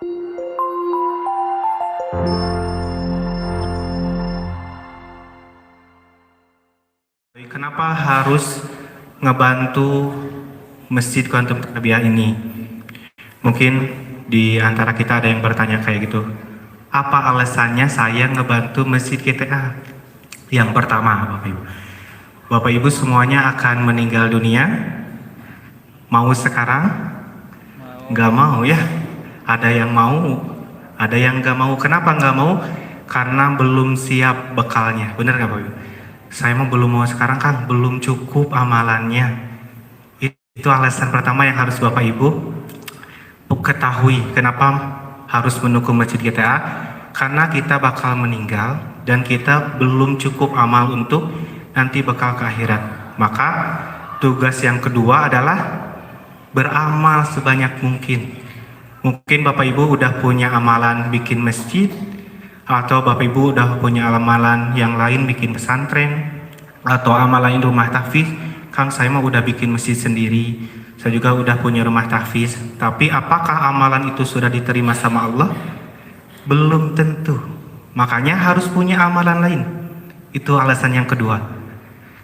Kenapa harus ngebantu Masjid Quantum Tarbiyah ini? Mungkin di antara kita ada yang bertanya kayak gitu. Apa alasannya saya ngebantu Masjid QTA? Yang pertama, Bapak Ibu. Bapak Ibu semuanya akan meninggal dunia. Mau sekarang? Nggak mau ya? Ada yang mau, ada yang nggak mau. Kenapa nggak mau? Karena belum siap bekalnya. Benar nggak Bapak Ibu? Saya mau belum mau sekarang kan, belum cukup amalannya. Itu alasan pertama yang harus Bapak Ibu ketahui. Kenapa harus mendukung Masjid QTA? Karena kita bakal meninggal dan kita belum cukup amal untuk nanti bekal ke akhirat. Maka tugas yang kedua adalah beramal sebanyak mungkin. Mungkin Bapak Ibu udah punya amalan bikin masjid, atau Bapak Ibu udah punya amalan yang lain bikin pesantren, atau amalan rumah tahfiz. Kang, saya mah udah bikin masjid sendiri, saya juga udah punya rumah tahfiz. Tapi apakah amalan itu sudah diterima sama Allah? Belum tentu. Makanya harus punya amalan lain. Itu alasan yang kedua.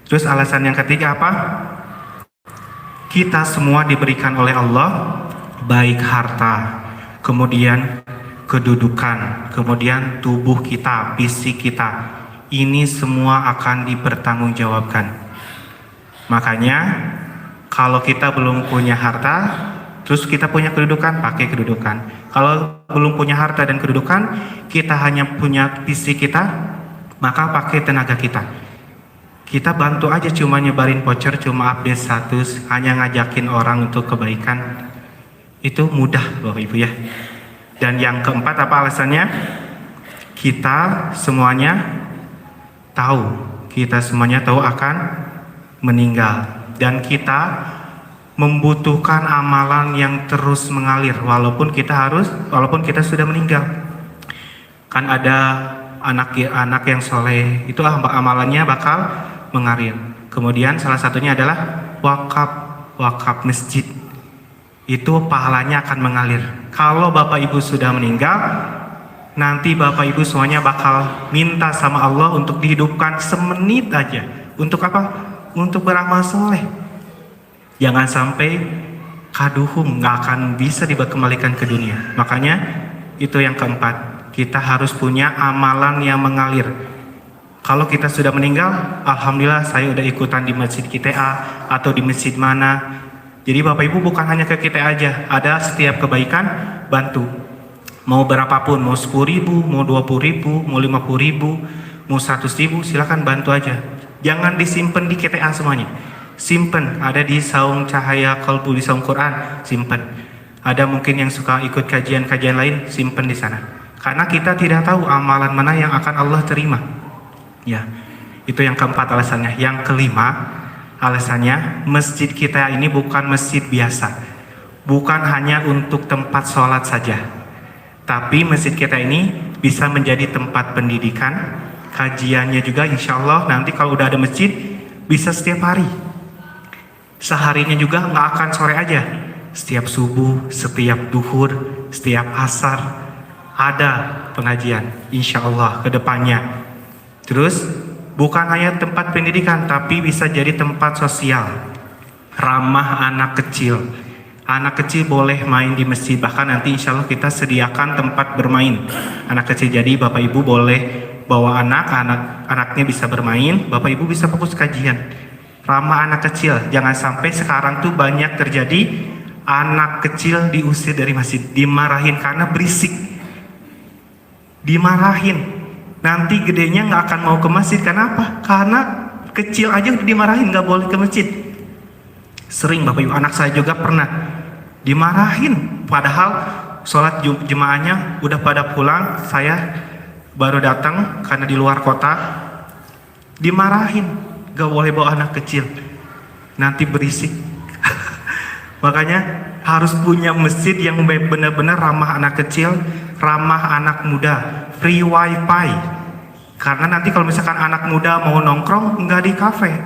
Terus alasan yang ketiga apa? Kita semua diberikan oleh Allah baik harta, kemudian kedudukan, kemudian tubuh kita, fisik kita, ini semua akan dipertanggungjawabkan. Makanya kalau kita belum punya harta, terus kita punya kedudukan, pakai kedudukan. Kalau belum punya harta dan kedudukan, kita hanya punya fisik kita, maka pakai tenaga kita. Kita bantu aja, cuma nyebarin voucher, cuma update status, hanya ngajakin orang untuk kebaikan. Itu mudah Bapak Ibu ya. Dan yang keempat apa alasannya? Kita semuanya tahu akan meninggal, dan kita membutuhkan amalan yang terus mengalir walaupun kita sudah meninggal. Kan ada anak yang soleh, itu amalannya bakal mengalir. Kemudian salah satunya adalah wakaf masjid. Itu pahalanya akan mengalir. Kalau Bapak Ibu sudah meninggal, nanti Bapak Ibu semuanya bakal minta sama Allah untuk dihidupkan semenit aja. Untuk apa? Untuk beramal soleh. Jangan sampai kaduhum, nggak akan bisa dikembalikan ke dunia. Makanya itu yang keempat, kita harus punya amalan yang mengalir. Kalau kita sudah meninggal, alhamdulillah saya udah ikutan di Masjid QTA atau di masjid mana. Jadi Bapak Ibu bukan hanya ke kita aja, ada setiap kebaikan bantu. Mau berapapun, mau 10.000, mau 20.000, mau 50.000, mau 100.000, silakan bantu aja. Jangan disimpan di QTA semuanya. Simpen, ada di Saung Cahaya Kalbu, di Saung Quran, simpen. Ada mungkin yang suka ikut kajian-kajian lain, simpen di sana. Karena kita tidak tahu amalan mana yang akan Allah terima. Ya, itu yang keempat alasannya. Yang kelima, alasannya masjid kita ini bukan masjid biasa, bukan hanya untuk tempat sholat saja, tapi masjid kita ini bisa menjadi tempat pendidikan, kajiannya juga insya Allah nanti kalau udah ada masjid bisa setiap hari, seharinya juga nggak akan sore aja, setiap subuh, setiap duhur, setiap asar ada pengajian insya Allah ke depannya. Terus bukan hanya tempat pendidikan, tapi bisa jadi tempat sosial, ramah anak kecil. Anak kecil boleh main di masjid, bahkan nanti insya Allah kita sediakan tempat bermain anak kecil. Jadi Bapak Ibu boleh bawa anaknya bisa bermain, Bapak Ibu bisa fokus kajian. Ramah anak kecil, jangan sampai sekarang tuh banyak terjadi anak kecil diusir dari masjid, dimarahin karena berisik, dimarahin. Nanti gedenya nggak akan mau ke masjid. Kenapa? Karena kecil aja udah dimarahin nggak boleh ke masjid. Sering Bapak Ibu, anak saya juga pernah dimarahin. Padahal sholat jemaahnya udah pada pulang, saya baru datang karena di luar kota. Dimarahin, nggak boleh bawa anak kecil, nanti berisik. Makanya harus punya masjid yang benar-benar ramah anak kecil, ramah anak muda, free wifi. Karena nanti kalau misalkan anak muda mau nongkrong, nggak di kafe,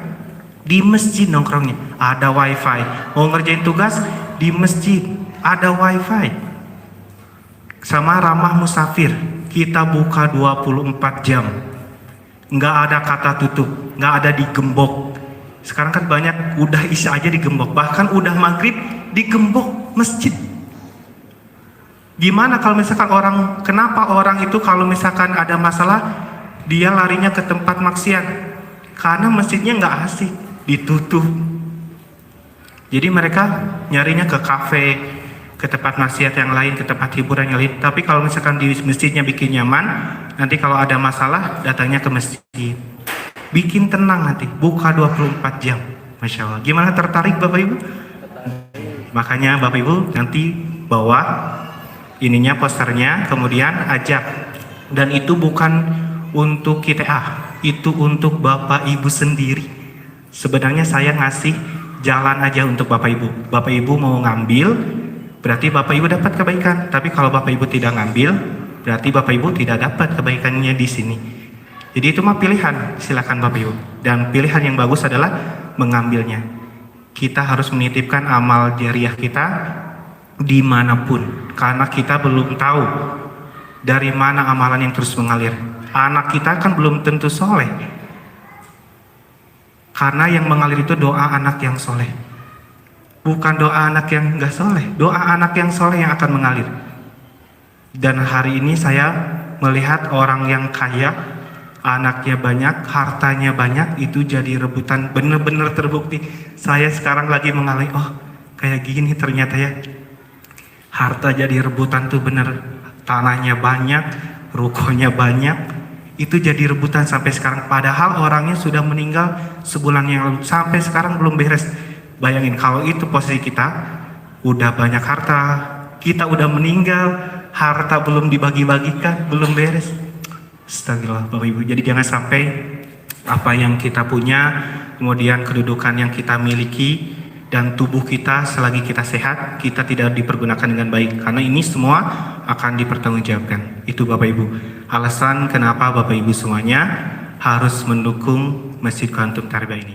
di masjid nongkrongnya, ada wifi. Mau ngerjain tugas di masjid, ada wifi. sama ramah musafir. Kita buka 24 jam. Nggak ada kata tutup, nggak ada digembok. Sekarang kan banyak udah isya aja digembok, bahkan udah maghrib digembok masjid. Gimana kalau misalkan kenapa orang itu kalau misalkan ada masalah, dia larinya ke tempat maksiat? Karena masjidnya nggak asik, ditutup. Jadi mereka nyarinya ke kafe, ke tempat maksiat yang lain, ke tempat hiburan yang lain. Tapi kalau misalkan di masjidnya bikin nyaman, nanti kalau ada masalah datangnya ke masjid. Bikin tenang nanti, buka 24 jam. Masya Allah. Gimana, tertarik Bapak Ibu? Makanya Bapak Ibu nanti bawa ininya, posternya, kemudian ajak. Dan itu bukan untuk kita, itu untuk Bapak Ibu sendiri. Sebenarnya saya ngasih jalan aja untuk Bapak Ibu. Bapak Ibu mau ngambil, berarti Bapak Ibu dapat kebaikan. Tapi kalau Bapak Ibu tidak ngambil, berarti Bapak Ibu tidak dapat kebaikannya di sini. Jadi itu mah pilihan, silakan Bapak Ibu. Dan pilihan yang bagus adalah mengambilnya. Kita harus menitipkan amal jariah kita dimanapun, karena kita belum tahu dari mana amalan yang terus mengalir. Anak kita kan belum tentu soleh, karena yang mengalir itu doa anak yang soleh, bukan doa anak yang nggak soleh. Doa anak yang soleh yang akan mengalir. Dan hari ini saya melihat orang yang kaya, anaknya banyak, hartanya banyak, itu jadi rebutan. Bener-bener terbukti. Saya sekarang lagi mengalami, oh kayak gini ternyata ya, harta jadi rebutan tuh bener. Tanahnya banyak, rukonya banyak, itu jadi rebutan sampai sekarang. Padahal orangnya sudah meninggal sebulan yang lalu, sampai sekarang belum beres. Bayangin kalau itu posisi kita, udah banyak harta, kita udah meninggal, harta belum dibagi-bagikan, belum beres. Astagfirullah Bapak Ibu. Jadi jangan sampai apa yang kita punya, kemudian kedudukan yang kita miliki, dan tubuh kita selagi kita sehat, kita tidak dipergunakan dengan baik. Karena ini semua akan dipertanggungjawabkan. Itu Bapak Ibu. Alasan kenapa Bapak Ibu semuanya harus mendukung Masjid Quantum Tarbiyah ini.